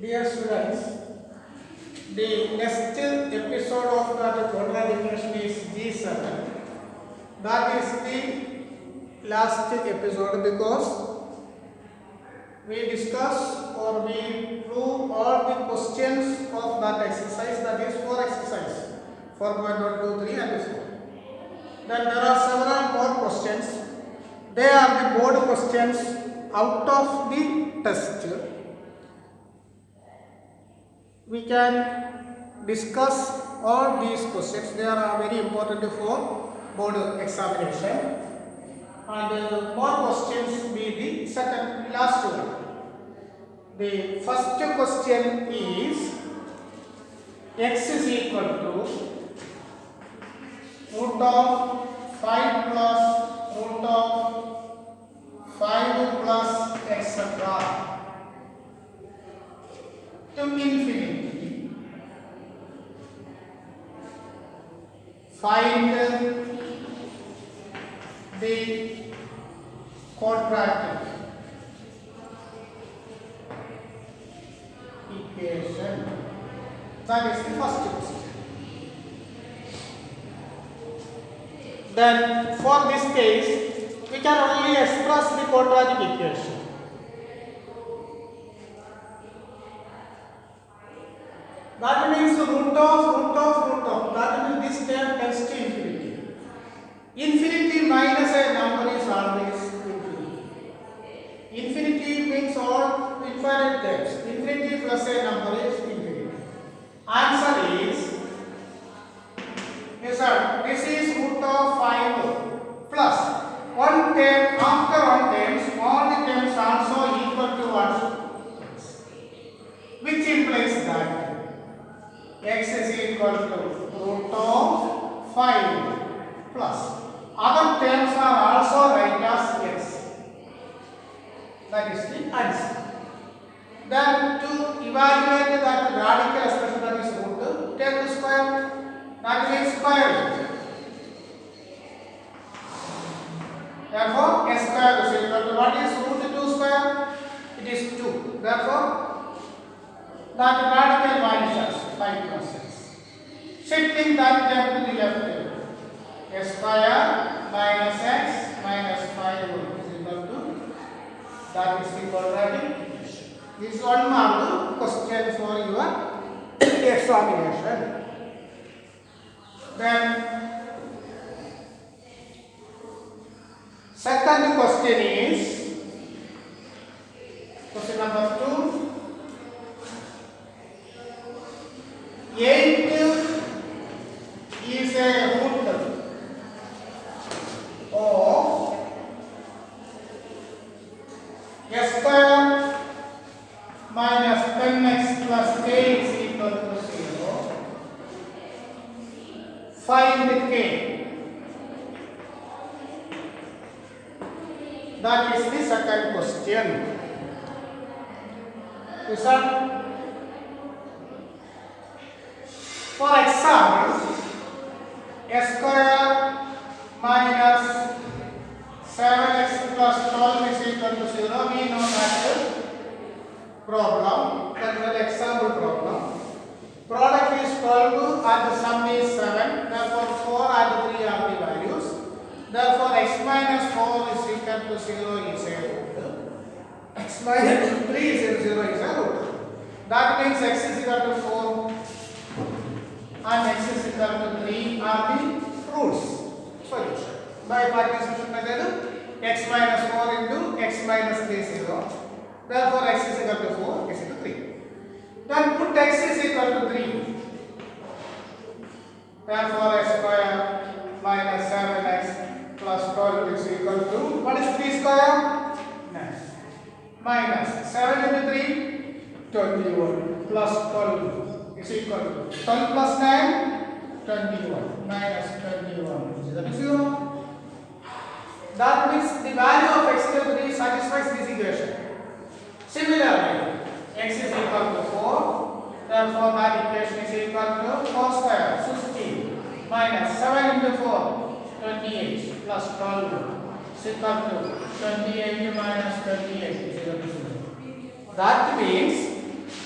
Dear students, the next episode of that quadratic equation is G7. That is the last episode because we discuss or we prove all the questions of that exercise, that is 4 exercise 4.1, 2, 3 and 4. Then there are several more questions. They are the board questions out of the test. We can discuss all these questions. They are very important for board examination. And more questions be the second last one. The first question is x is equal to root of 5 plus root of 5 plus etc. to infinity. Find the quadratic equation. That is the first question. Then for this case, we can only express the quadratic equation. That means root of. That means this term tends to infinity. Infinity minus a number is always infinity. Infinity means all infinite terms. Infinity plus a number is infinity. Answer is, yes sir, this is root of 5 plus one term after one terms, all the terms also equal to what? Which implies that x is equal to root of 5 plus other terms are also write as x. That is the answer. Then to evaluate that radical expression, that is root, take the square, that means square root. Therefore s square is equal to what is root 2 square? It is 2. Therefore that radical vanishes 5 plus x. Shifting that term to the left, s square minus x minus 5 is equal to, that is the quadratic equation. This is one mark question for your examination. Then second question is question number 2. 8 is a root of s square minus 10x plus k is equal to 0. Find k. That is the second question. Listen. For example, s square minus 7x plus 12 is equal to 0. We know that problem. That is an example problem. Product is 12 and the sum is 7. Therefore, 4 and 3 are the values. Therefore, x minus 4 is equal to 0 is a root. X minus 3 is 0 is a root. That means x is equal to 4 and x is equal to 3 are the roots. Solution. By partition method, x minus 4 into x minus 3 is 0. Therefore, x is equal to 4, x is equal to 3. Then put x is equal to 3. Therefore, x square minus 7x plus 12 is equal to, what is 3 square? 9. Minus 7 into 3, 21 plus 12 is equal to 12 plus 9, 21 minus 21 is equal to 0. That means the value of x equal to 3 satisfies this equation. Similarly, x is equal to 4. Therefore, that equation is equal to 4 square, 16 minus 7 into 4, 28 plus 12 is equal to 28 minus 28 is equal to 0. That means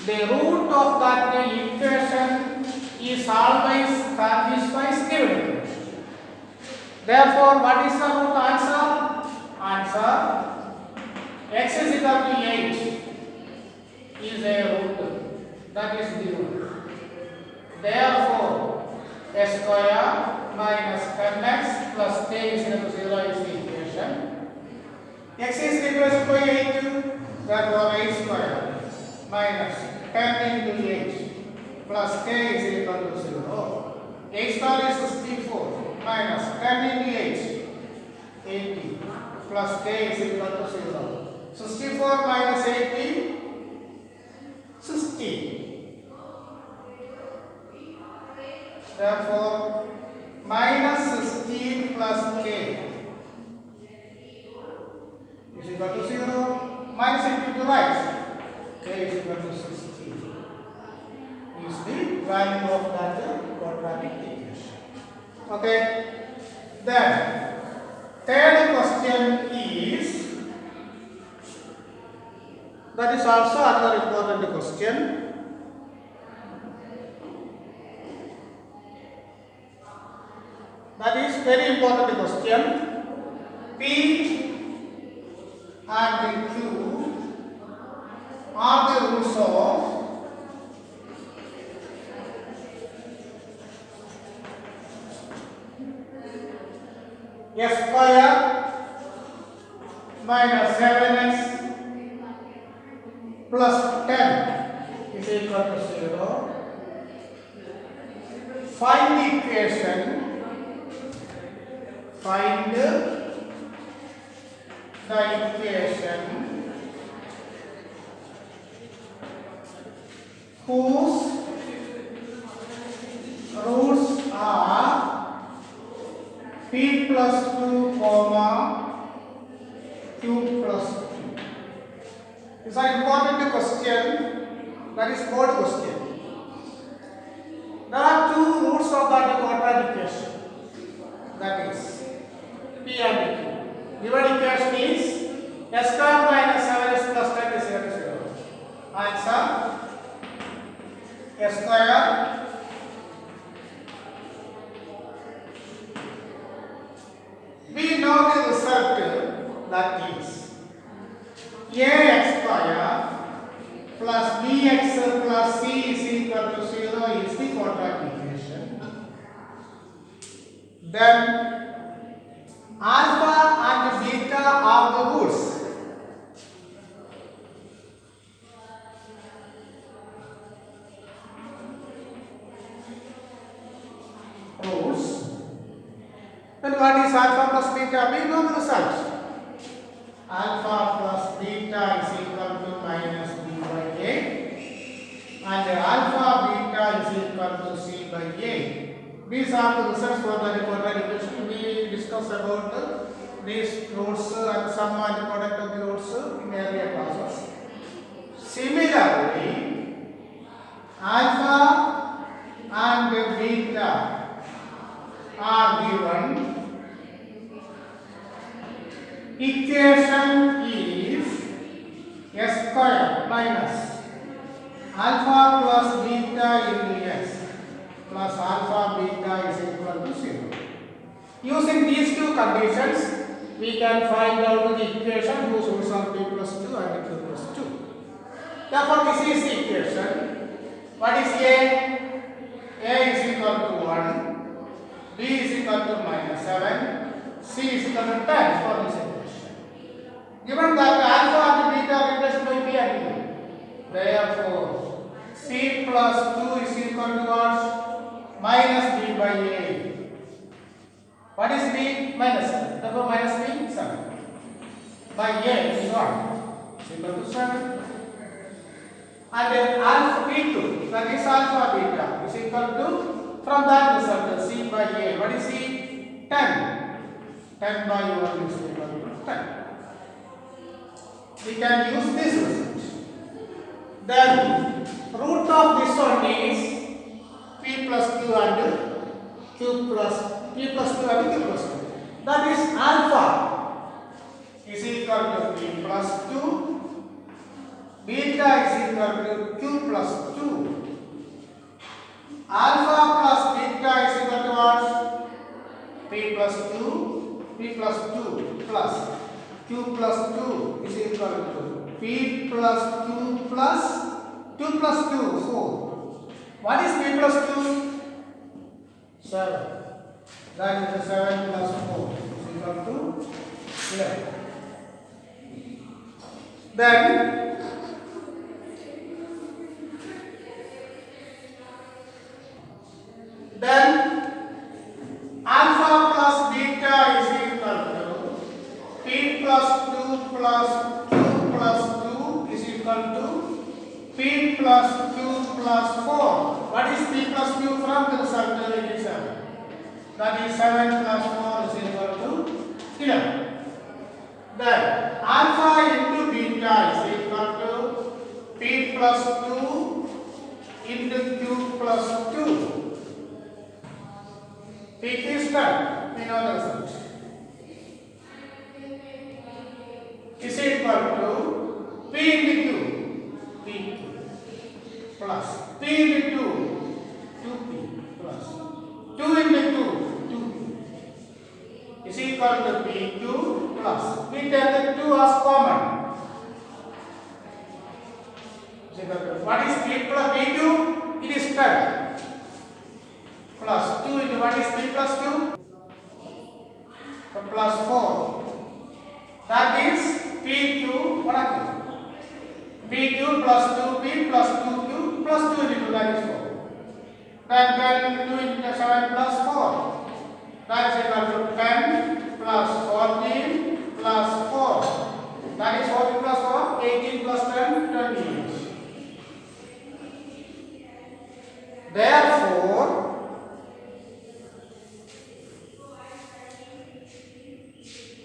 the root of that equation is always satisfies given equation. Therefore, what is the root answer? Answer x is equal to 8 is a root that is given. Therefore, s square minus 10x plus k is equal to 0 is the equation. X is equal to 8, therefore 8 square minus 10 into 8 plus k is equal to 0. 8 square is 64 minus 10 into 8, 80 plus k is equal to 0. 64 minus 80, 60. Therefore, minus 16 plus k is equal to 0. Minus into the right, k is equal to 16. Is the value of that quadratic equation. Okay. Then, third question is, that is also another important question. That is very important question. P and Q are the roots of s square minus 7x plus 10 is equal to 0. Find the equation. Find the equation whose roots are p plus 2 comma q plus 2. This is an important question, that is board question. There are two roots of that quadratic equation, that is P and Q. Given equation is s square minus 7s plus 10 is equal to 0. Answer s square we know the result, that is ax square plus bx plus c is equal to 0 is the quadratic equation. Then alpha and beta are the roots. Then what is alpha plus beta? We know the result. Alpha plus beta is equal to minus b by a, and alpha beta is equal to c by a. These are the results for the quadratic equation. We discussed about these roots and sum and product of the roots in earlier classes. Similarly, alpha and beta are given. Equation is s square minus alpha plus beta into s plus alpha beta is equal to 0. Using these two conditions, we can find out the equation whose roots are p plus 2 and q plus 2. Therefore, this is the equation. What is a? A is equal to 1, b is equal to minus 7, c is equal to 10 for this equation. Given that alpha and beta are replaced by p and q, therefore c plus 2 is equal to what? Minus b by a. What is b? Minus 7. Therefore minus b 7 by a is 1 is equal to 7. And then alpha p2, that is alpha beta, is equal to, from that result, c by a. What is c? 10. 10 by 1 is equal to 10. We can use this result. Then root of this one is p plus q and q plus p plus 2 and q plus 2. That is alpha is equal to p plus 2 beta is equal to q plus 2. Alpha plus beta is equal to what? P plus 2 plus q plus 2 is equal to p plus q plus 2 plus 2 4. What is p plus 2? 7. That is 7 plus 4 is equal to 11. Then alpha plus beta is equal to p plus 2 plus q plus 2 is equal to p plus q plus 4. What is p plus q from the result? It is 7. That is 7 plus 4 is equal to 11. Then alpha into beta is equal to p plus 2 into q plus 2. P is done. We know the result. Is equal to P into Q. P plus P into 2. 2P plus 2 into 2. 2P is equal to PQ plus. We take the 2 as common. What is P plus PQ? It is 10. Plus 2 into what is P plus Q? Plus 4. That is PQ, what are you? PQ plus 2P plus 2Q plus 2 into 2, that is 4. Then 2 into 7 plus 4. That is equal to 10 plus 14 plus 4. That is 14 plus 4, 18 plus 10, 28. Therefore,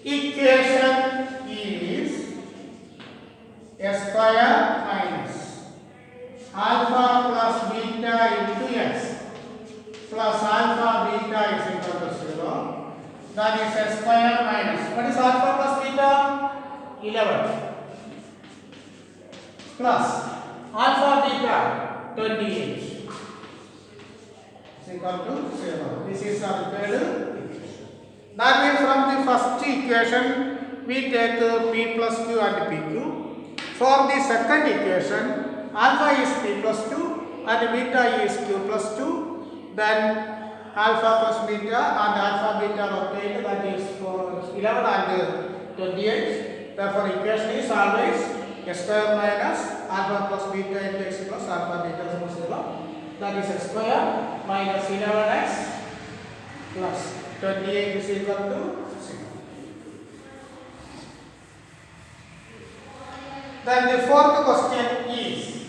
equation is a square minus alpha plus beta into x plus alpha beta is equal to 0. That is a square minus. What is alpha plus beta? 11. Plus alpha beta 28 is equal to 0. This is our third equation. That means from the first equation we take p plus q and pq. For the second equation, alpha is p plus 2 and beta is q plus 2. Then alpha plus beta and alpha beta are obtained, that is for 11 and 28. Therefore, equation is always a square minus alpha plus beta into x plus alpha beta is equal to 0. That is a square minus 11x plus 28 is equal to 0. Then the fourth question is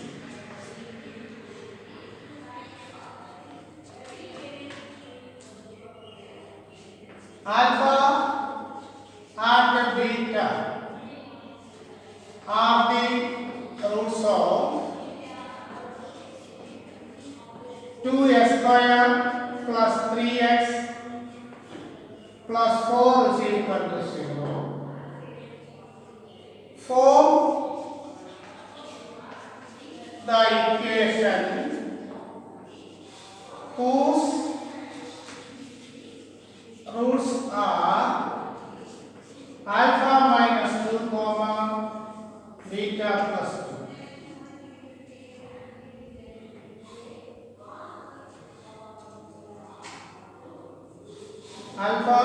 alpha and beta are the roots of 2x square plus 3x plus 4 is equal to 0. Form the equation whose roots are alpha minus 2 comma beta plus 2. Alpha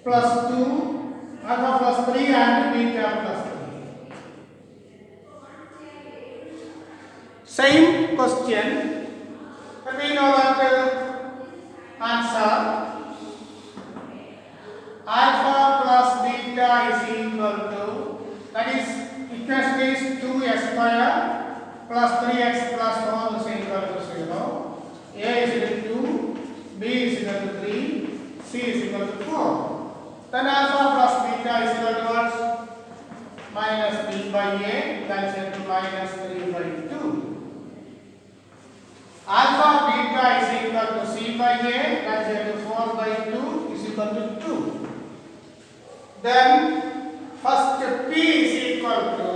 plus 2, alpha plus 3 and beta plus 3. Same question, but we know that answer alpha plus beta is equal to, that is equation is 2x square plus 3x plus 4 is equal to 0. A is equal to 2, B is equal to 3, C is equal to 4. Then alpha plus beta is equal to what? Minus B by A, that is equal to minus 3 by 2. Alpha beta is equal to C by A, that is equal to 4 by 2 is equal to 2. Then first P is equal to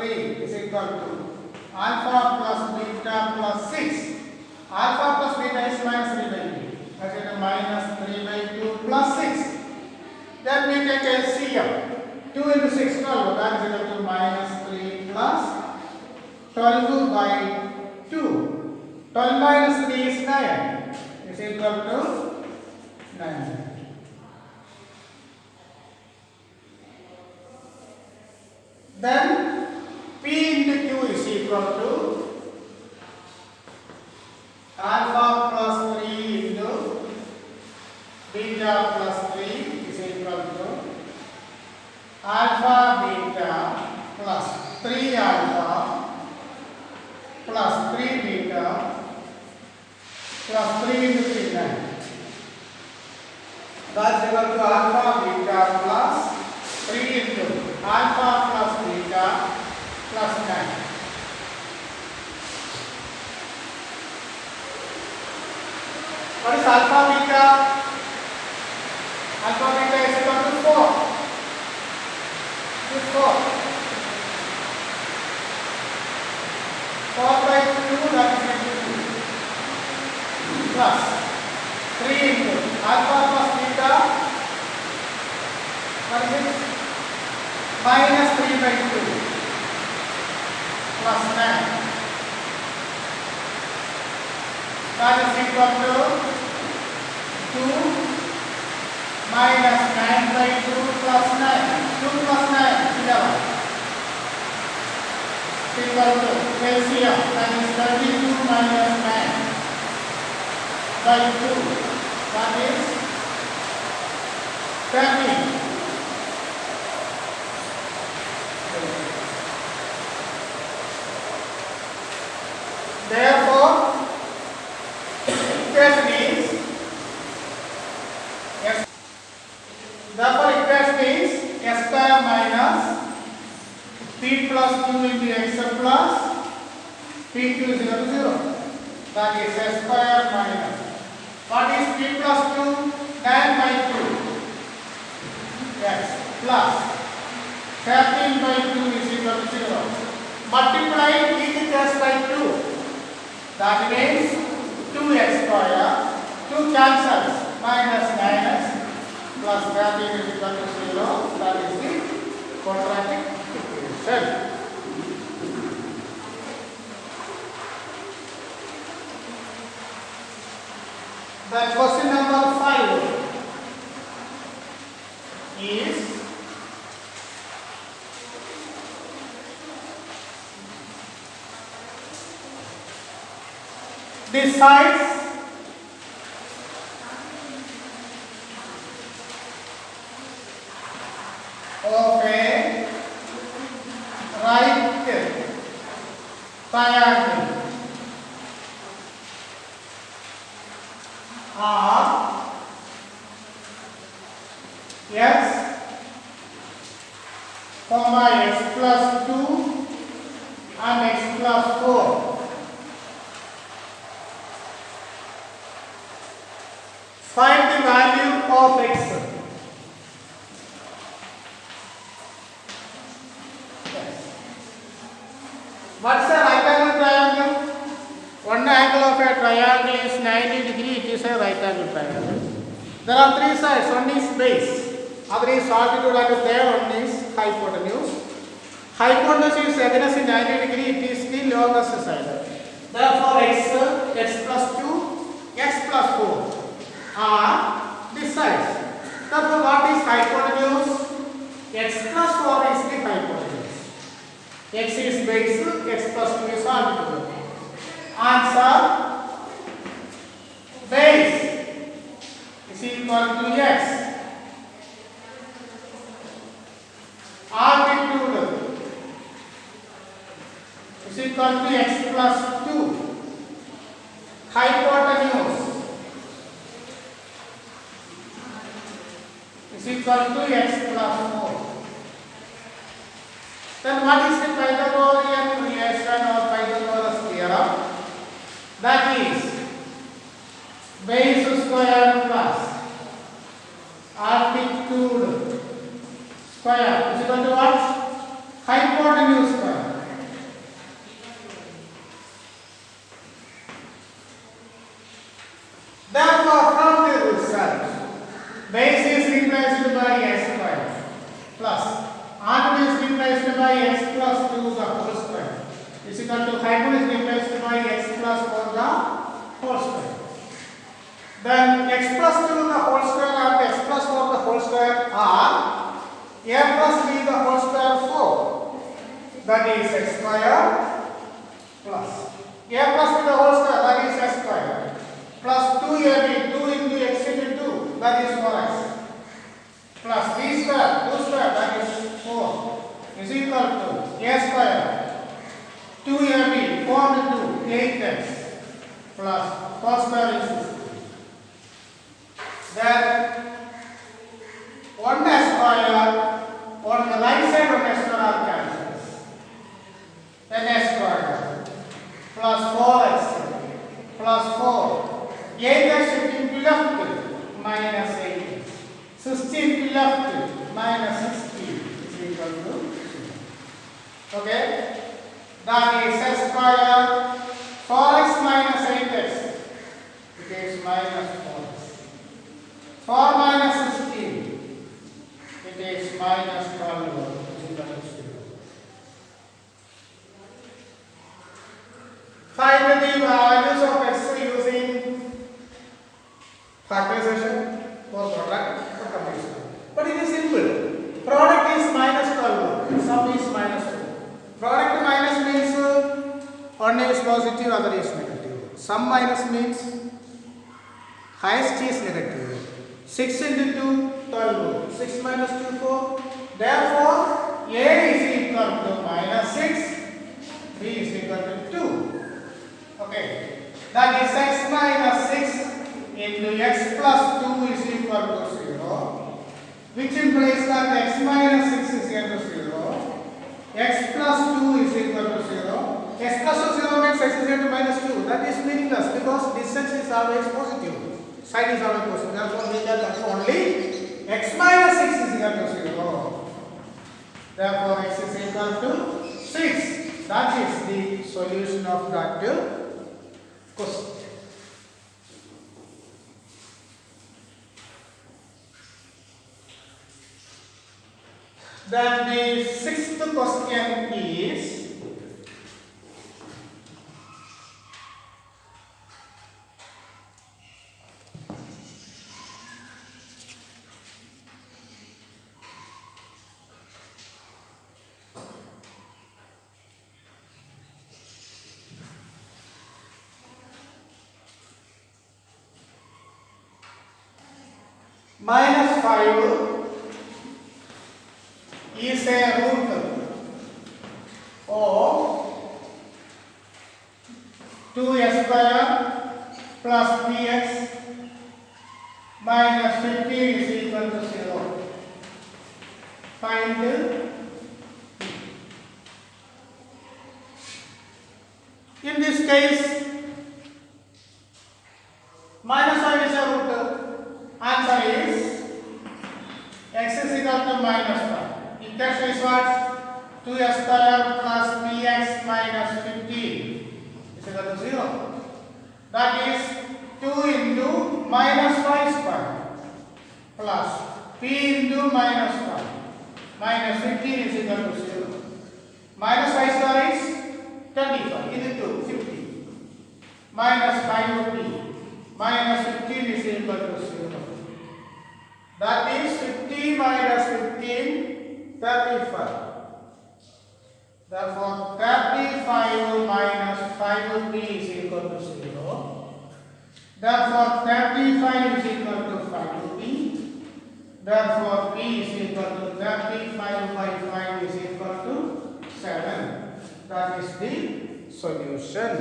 3 is equal to alpha plus beta plus 6. Alpha plus beta is minus 3 by 2. That is minus 3 by 2 plus 6. Then we take LCM. 2 into 6, 12. That is equal to minus 3 plus 12 by 2. 12 minus 3 is 9. Is equal to 9. Then P into Q is equal to alpha plus 3 into beta plus 3 is equal to alpha beta plus 3 alpha plus 3 beta plus 3 into 3 9. That's equal to alpha beta plus 3 into alpha plus beta plus 9. What is alpha beta? Alpha beta is equal to 4. This 4. 4 by 2, that is equal to 2. Plus 3 into alpha plus beta. What is it? Minus 3 by 2 plus 9. That is equal to 2 minus 9 by 2 plus 9. 2 plus 9, 11. Equal to LCM, that is 32 minus 9 by 2. That is 13. Therefore, equation is S. Therefore, equation is S square minus P plus Q into X plus PQ is equal to 0. That is S square minus. What is P plus Q? 9 by 2. Yes. Plus 13 by 2 is equal to 0. Multiply each terms by 2. That means 2x square. 2 cancels. Minus 9x plus 13 is equal to 0. That is the quadratic equation. Then question number 5 is the sides of a right triangle are x, x plus 2 and x plus 4. Find the value of x. What's a right angle triangle? One angle of a triangle is 90 degrees. It is a right angle triangle. There are 3 sides. One is base, other is altitude, and there one is hypotenuse. Hypotenuse is against 90 degrees. It is the longest side. Therefore, x plus 2, x plus 4 are the sides. Therefore, what is hypotenuse? X plus 4 is the hypotenuse. X is base, x plus 2 is altitude. Answer: base is equal to x. Altitude is equal to x plus 2. Hypotenuse is equal to x plus 4. Then what is the Pythagorean relation or Pythagoras theorem? That is base square plus altitude square is equal to what? Hypotenuse square. equal to height is replaced by x plus 4 the whole square. Then x plus 2 the whole square and x plus 4 the whole square are a plus b the whole square 4. That is x square plus a plus b the whole square, that is x square, plus 2ab, 2 into x into 2, that is 4x, plus b square, 2 square, that is 4, is equal to a square, 2ab, 4 into 2, 8x, plus 4 square is 60. Then 1 square, on the right side 1 square are cancelled. Then s square plus 4x plus 4. 8x shifting to left minus 8. 16 to left minus 16 is equal to 0. Okay? That is s square 4x minus 8x. It is minus 4x. 4 minus 16. It is minus 12 is equal to 0. Find the values of x using factorization for product or combination. But it is simple. Product is minus 12, sum is minus 2. Product minus means one is positive, other is negative. Sum minus means highest is negative. 6 into 2, 12. 6 minus 2, 4. Therefore, a is equal to minus 6, b is equal to 2. Okay, that is x minus 6 into x plus 2 is equal to 0, which implies that x minus 6 is equal to 0, x plus 2 is equal to 0, x plus 2 0 means x is equal to minus 2. That is meaningless because distance is always positive, side is always positive. Therefore, we get only x minus 6 is equal to 0. Therefore, x is equal to 6. That is the solution of that question. Then the sixth question is minus 5 is a root of 2s square plus px minus 15 is equal to 0. Find in this case minus 5 is a root. Answer is x is equal to minus 5. Equation is what? 2s square plus px minus 15 is equal to 0. That is 2 into minus 5 square plus p into minus 5 minus 15 is equal to 0. Minus 5 square is 25 into 50 minus 5p minus 15 is equal to 0. That is 50 minus 15, 35. Therefore, 35 minus 5p is equal to 0. Therefore, 35 is equal to 5p. Therefore, p is equal to 35 by 5 is equal to 7. That is the solution.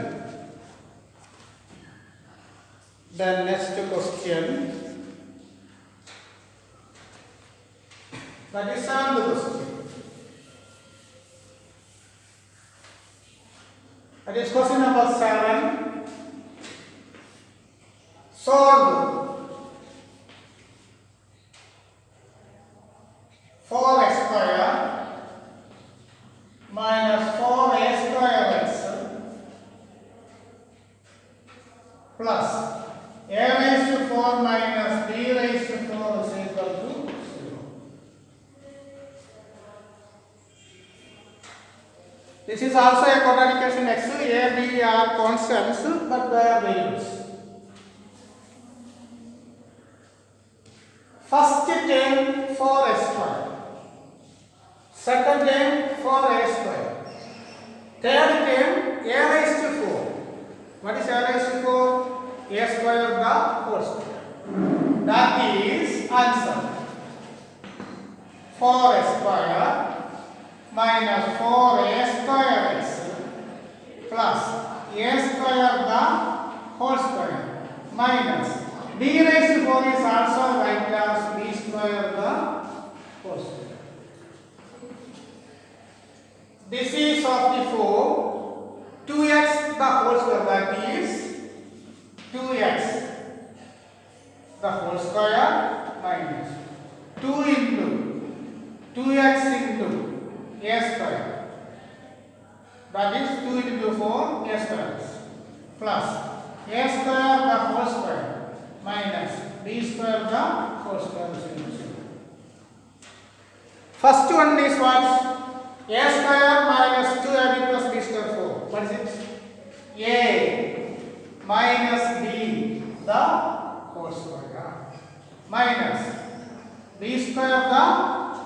Then next question. That is seventh question. That is question number 7. Solve 4x square minus 4a square x plus a raised to 4 minus b raised to 4 is equal to 0. This is also a quadratic equation. X, A, B are constants, but they are variables. First term 4 square, second term 4 square, third term a raised to 4. What is a raised to 4? A square of the whole square. That is answer. 4 square minus 4a square is plus a square the whole square minus b raised to 4 is also write as b square the whole square. This is of the 4, 2x the whole square, that is 2x the whole square minus 2 into 2x into a square, that is 2 into 4 a square plus a square the whole square minus b square the whole square is equal to 0. First one is what? A square minus 2ab plus b square 4. What is it? A minus b the whole square minus b square the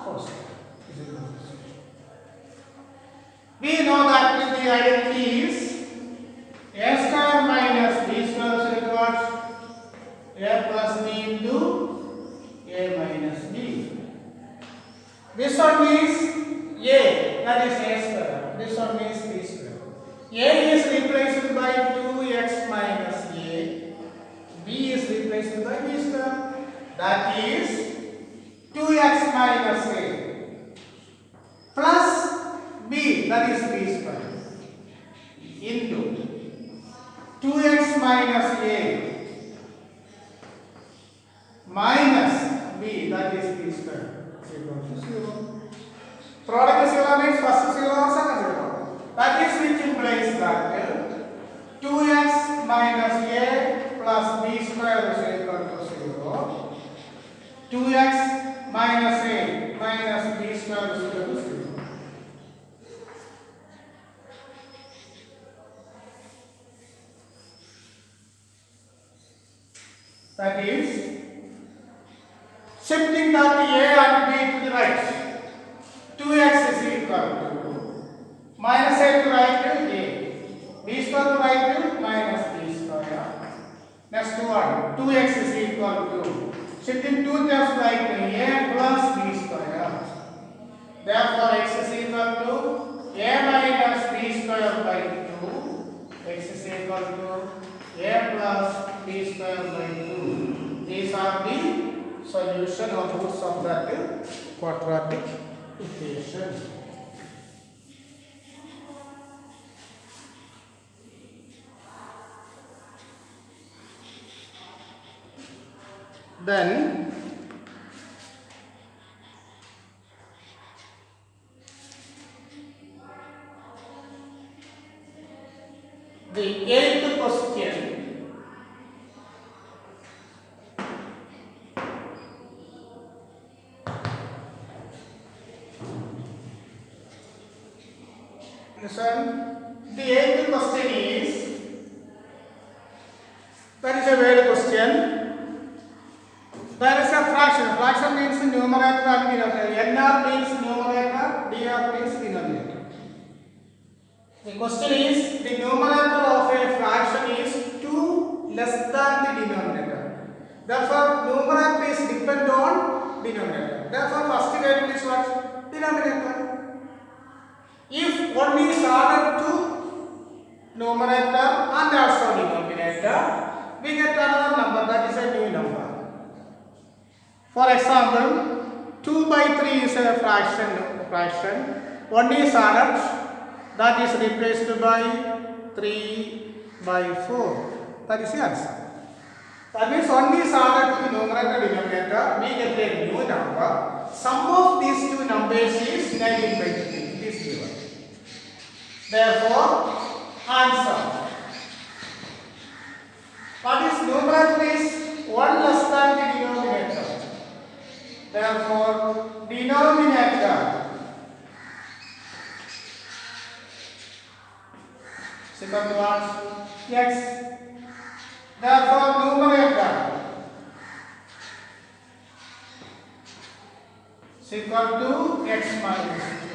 whole square. We know that the identity is a square minus b square is equal to a plus b into a minus b. This one is a, that is a square. This one is b square. A is replaced by 2x minus a. B is replaced by b square. That is 2x minus a plus b, that is b square, into 2x minus a minus b, that is b square, is equal to 0. Product of 0 means first 0 or second 0. That is which implies that 2x minus a plus b square is equal to 0. 2x minus a minus b square is equal to 0. That is shifting that a and b to the right. 2x is equal to minus a to right a, b square to right minus b square. Next one, 2x is equal to shifting 2 terms right a plus b square. Therefore, x is equal to a minus b square by 2. X is equal to a plus b square by 2. These are the solution or roots of that quadratic equation. Then the eighth question. Listen, the eighth question is, that is a weird question. There is a fraction. Fraction means numerator and denominator. NR means numerator, DR means denominator. The question is, the numerator of a fraction is 2 less than the denominator. Therefore, numerator is depend on denominator. Therefore, first variable is what? Denominator. If 1 is added to numerator and also denominator, we get another number, that is a new number. For example, 2 by 3 is a fraction. 1 is added, that is replaced by 3 by 4. That is the answer. That means 1 is added to the numerator denominator, we get a new number. Sum of these two numbers is 19 by 3. It is given. Therefore, answer. What is numerator is 1 less than the denominator. Therefore, denominator is equal to what? X. Therefore, numerator is equal to x minus 2.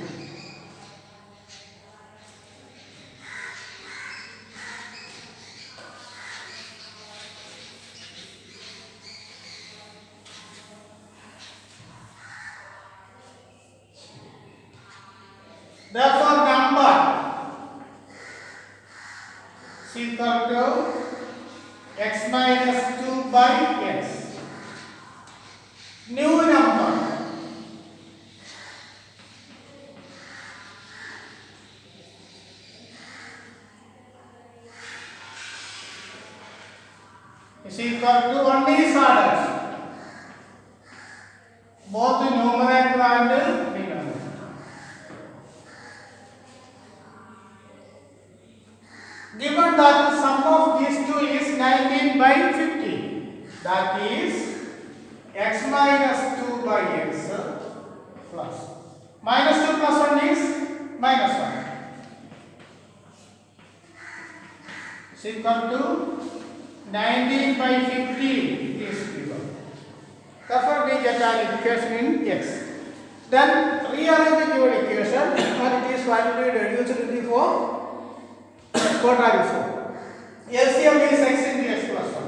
Therefore, number is equal to x minus 2 by x. New number is equal to one is ordered. Both the numerator and denominator. Given that the sum of these two is 19 by 50, that is x minus 2 by x plus minus 2 plus 1 is minus 1 is equal to 19 by 50 is given. Therefore, we get an equation in x. Then rearrange the given equation and it is finally reduced to the form. Quadratic form. LCM is x into x plus 1.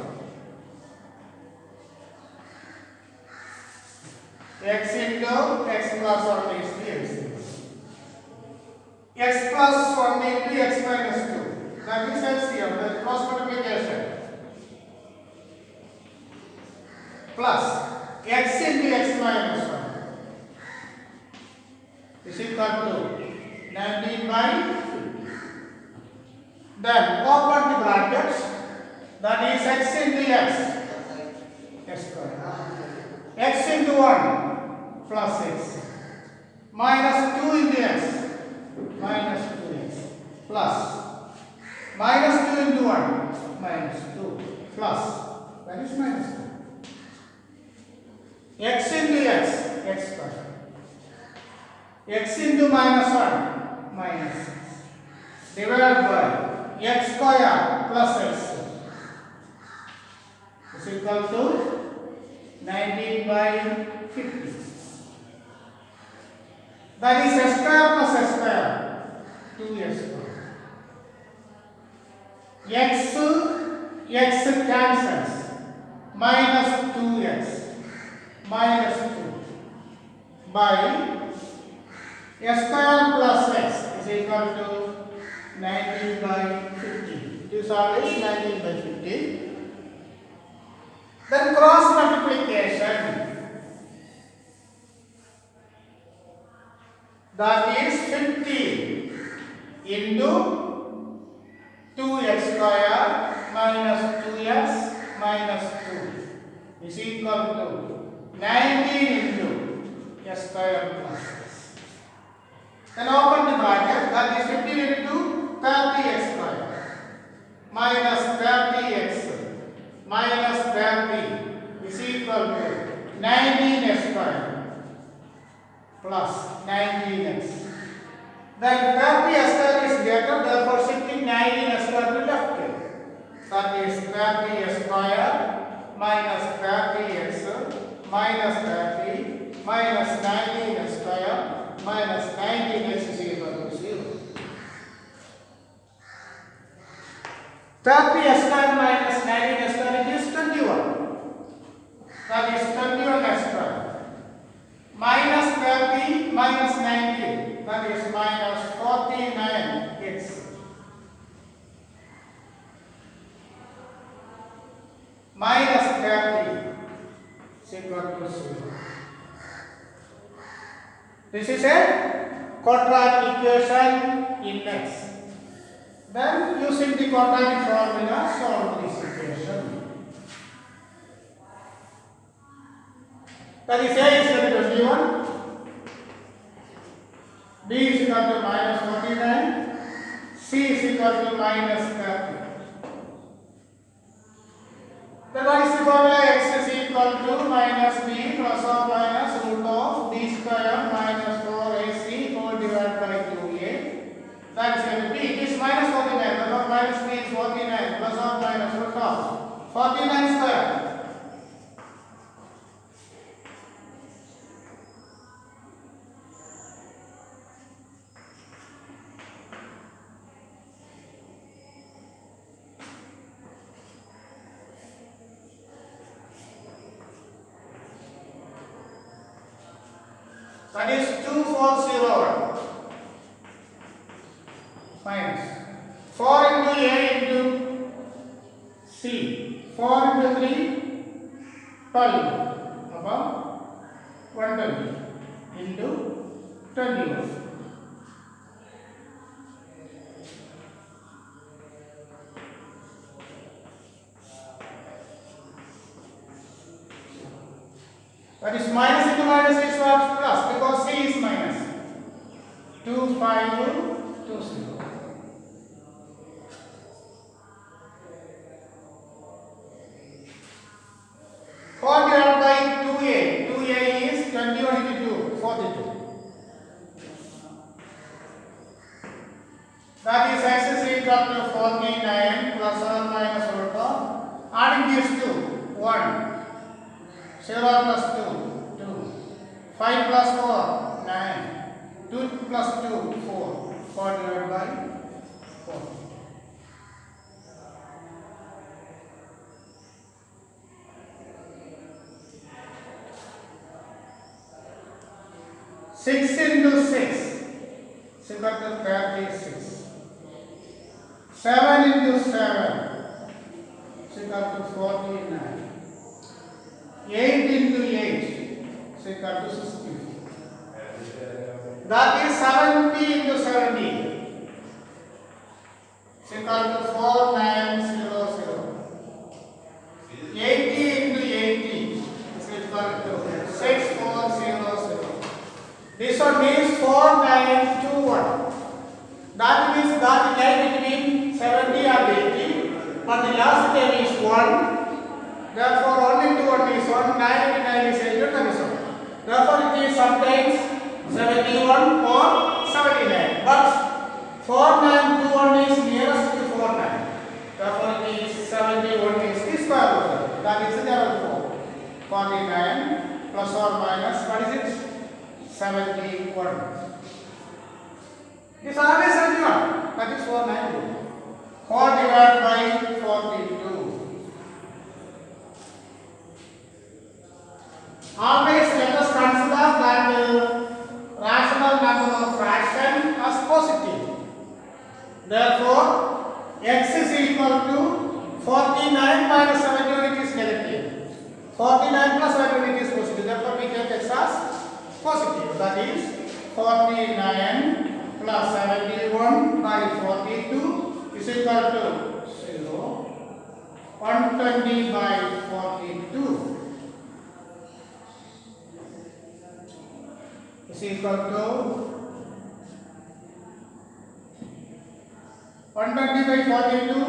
X into x plus 1 is the LCM. X plus 1 into x minus 2. That is LCM, the cross multiplication. Plus x into x minus 1 is equal to 19 by 50. Then open the brackets, that is x into x, x square, x into 1 plus x, minus 2 into x, minus 2x, plus minus 2 into 1, minus 2, plus, that is minus 2. X into x, x square, x into minus 1, minus 6, divided by x square plus x is equal to 19 by 50. That is x square plus x square, 2x square. X cancels, minus 2x, minus 2 by x square plus x is equal to 19 by 50. This always 19 by 50. Then cross multiplication, that is 50 into 2x square minus 2x minus 2 is equal to 19 into x square plus x. Then open the bracket, that is 15 into 30x square minus 30x minus 30 is equal to 19x square plus 19x. Then 30x square is greater, therefore shifting 19x square to left. That is 30x square minus 30x minus 30 minus 19x square minus 19x is equal to 0. 30x square minus 19x square is 21. That is 21x square. Minus 30 minus 19, that is minus 49x. Minus 30 is equal to 0. This is a quadratic equation in x. Then using the quadratic formula, solve this equation. That is A is equal to 21, B is equal to minus 49, C is equal to minus 30. Then what is the formula? X is equal to minus B plus or minus root of D square minus 4AC whole divided by 2A. That is going to be, it is minus 49, therefore 49 square. That is 2401 minus 4 into A into C. 4 into 3, 12 above 120 into 21. That is minus into minus is what? Plus, because C is minus. 2520. 4 divided by 2A. 2A is 21 into 2, 42. That is x is equal to 49 plus or minus root of. Adding these two, 1. 0 plus 2, 2. 5 plus 4, 9. 2 plus 2, 4. 4 divided by 4. 6 into 6 is equal to 36. 7 into 7 is equal to 49. 8 into 8 is equal to 60. That is 70 into 70 is equal to 4900. 80 into 80 is equal to 6400. This one means 4921. That means that line between 70 and 80, but the last term is 1. Therefore, 1 into 1 is 1, 9 into 9 is 8, and so on. Therefore, it is sometimes 71 or 79. But 4921 is nearest to 49. Therefore, it is 71 is the square root. That is the level 4. 49 plus or minus, what is it? 71. It is always 71. That is 492. 4 divided by 42. Always let us consider that rational number of fraction as positive. Therefore, x is equal to 49 minus 71, it is negative. 49 plus 71, it is positive. Therefore, we take x as positive. That is 49 plus 71 by 42 is equal to 0. 120 by 42 is equal to 120 by 42.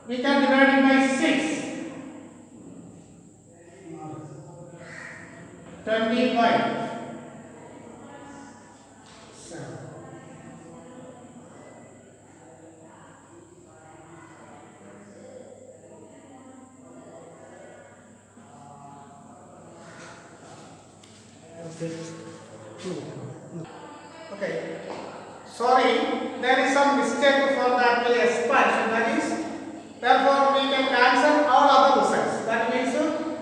We can divide it by 6. 25. 7. Okay. Sorry, there is some mistake for that expansion. That is, therefore we can cancel all other results. That means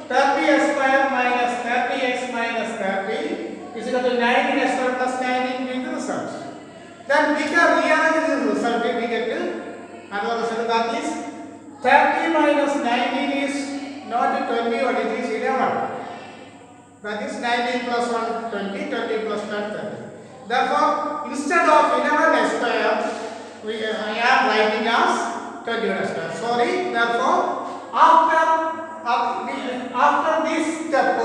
30x square minus 30x minus 30 is equal to 19x square plus 19 being the result. Then we can rearrange this result. We get another result, that is 30 minus 19 is not 21, it is 11. That is 19 plus 1, 20, 20 plus 10, 30. Therefore, instead of 11 square, I am writing as 21 square. Sorry, therefore, after this step,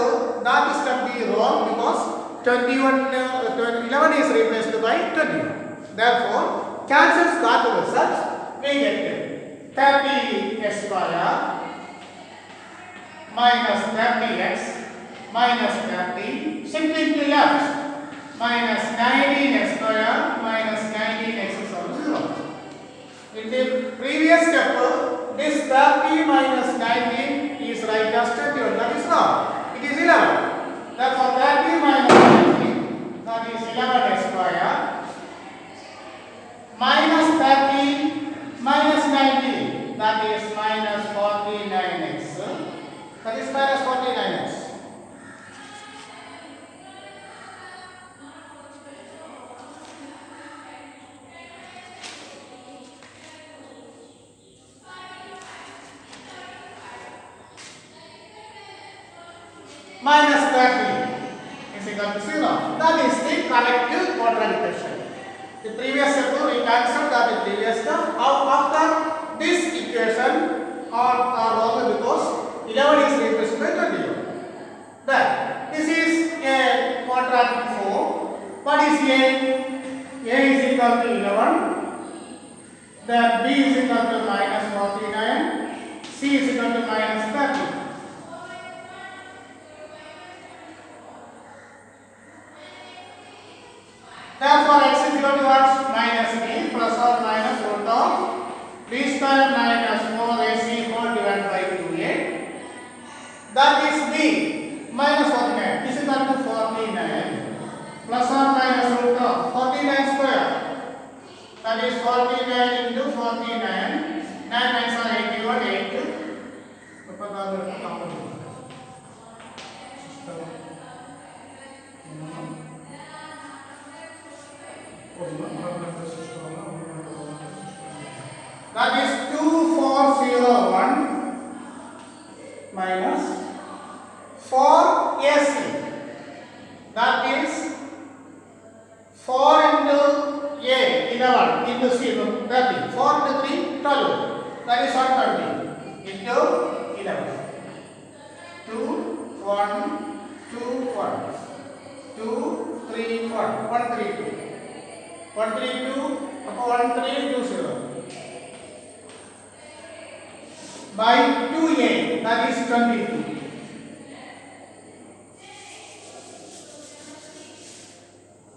that step is wrong because 11 is replaced by 21. Therefore, cancels that result. We get 30x square minus 30x minus 30, simply to left, minus 19x square minus 19x is also 0. In the previous step, minus 30 minus 90, that is minus 49x. That is minus 49x. Minus 30 is equal to 0. That is the collective quadratic ratio. The previous step we cancelled that the previous step. After this equation are wrong because 11 is replaced by 21. Then this is a quadratic form. What is A? A is equal to 11. Then B is equal to minus 49. C is equal to minus 30. Therefore, x is equal to what? Minus b plus or minus root of b square minus 4ac whole divided by 2a. That is b minus 49. This is equal to 49 plus or minus root of 49 square. That is 49 into 49. 9 9s are 81. 8. That is 2401 minus 4ac. That is 4 into a 11 into c 30. 4 into 3 12. That is 120 into 11. 2 1 2 1 2 3 1 1 3 2 1 3 2 1 3 2 0 by 2a, that is 22.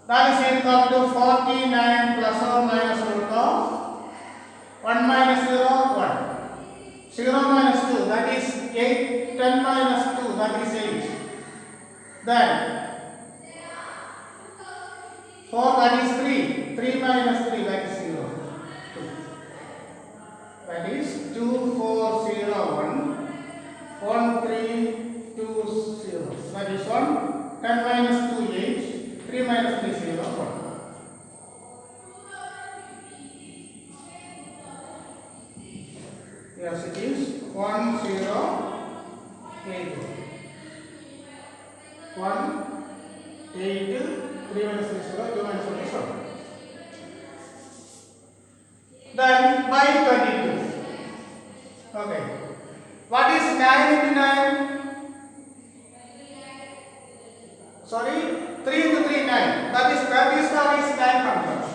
That is equal to 49 plus or minus root of 1 minus 0 1. 0 minus 2, that is 8. 10 minus 2, that is 8. Then 4, that is 3. 3 minus 3, that is 0. 2. That is 2401 1320. That is 1. 10 minus 2 8. 3 minus 3 0 1. Yes, it is 1 0 8. 1 8 3 minus 3 0 2 minus 1 is 1. Then by 22. Okay. What is 9 into 9? Sorry, 3 into 3 9. That is 30 square is 9 numbers.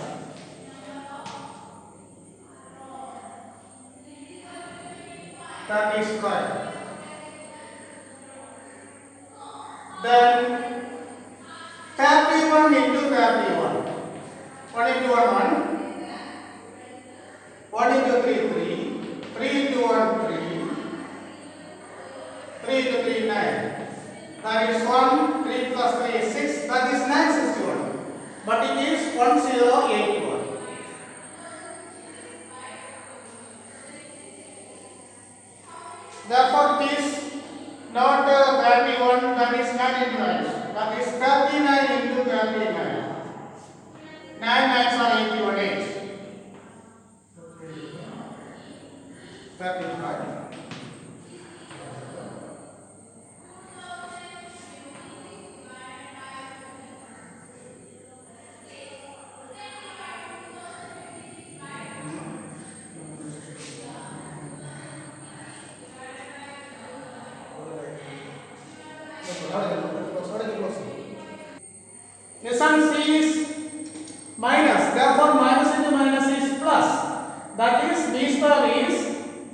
That is square. Then 31 into 31. 1 into 1 1. 1 into 3 3. 3 into 1 3. 3 into 3 9. That is 1. 3 plus 3 is 6. That is 961. But it is 1081. Therefore, it is not 31. That is 9 into 9. That is 39 into 39. 9 9s are 81. 8. 35. Lesson C is minus. Therefore, minus into minus is plus. That is b square is,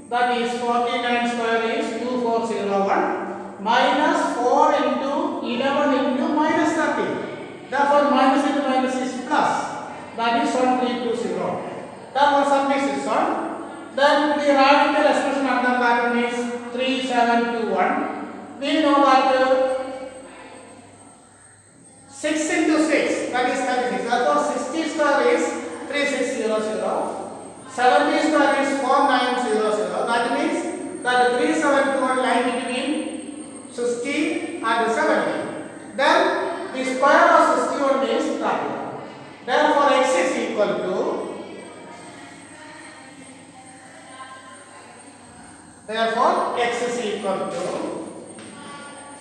that is 49 square is 2401 minus 4 into 11 into minus 30. Therefore, minus into minus is plus. That is 1320. Therefore, summation is 1. Then the radical expression under that one is 3721. We know that 6 into 6, that is 36. Therefore, 60 square is 360. 300. 70 square is 4900. That means that 371 lie between 60 and 70. Then the square of 61 is 30. Therefore, x is equal to. Therefore, x is equal to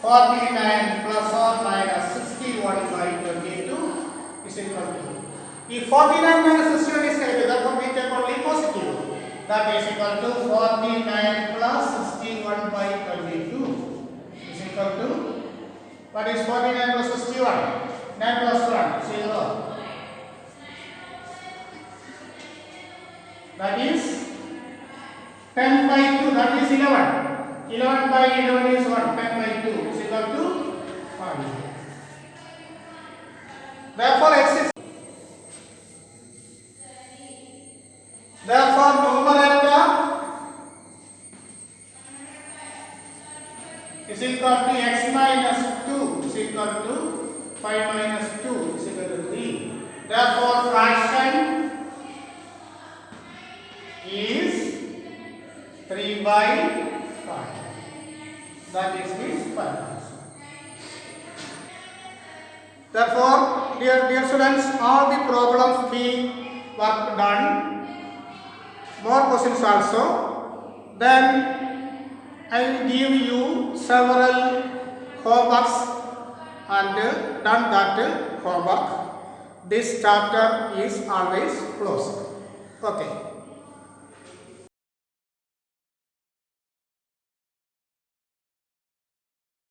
49 plus or minus 61 by 22 is equal to. If 49 minus 61 is negative, therefore we take only positive. That is equal to 49 plus 61 by 22 is equal to. What is 49 plus 61? 9 plus 1, 0. That is 10 by 2, that is 11. 11 by 11 is 1, 10 by 2 is equal to 5. Therefore, x is. Therefore, numerator is equal to x minus 2 is equal to 5 minus 2 is equal to 3. Therefore, fraction is 3 by 5. That is the fraction. Therefore, dear students, all the problems we work done. More questions also. Then I will give you several homeworks and done that homework. This chapter is always closed. Okay.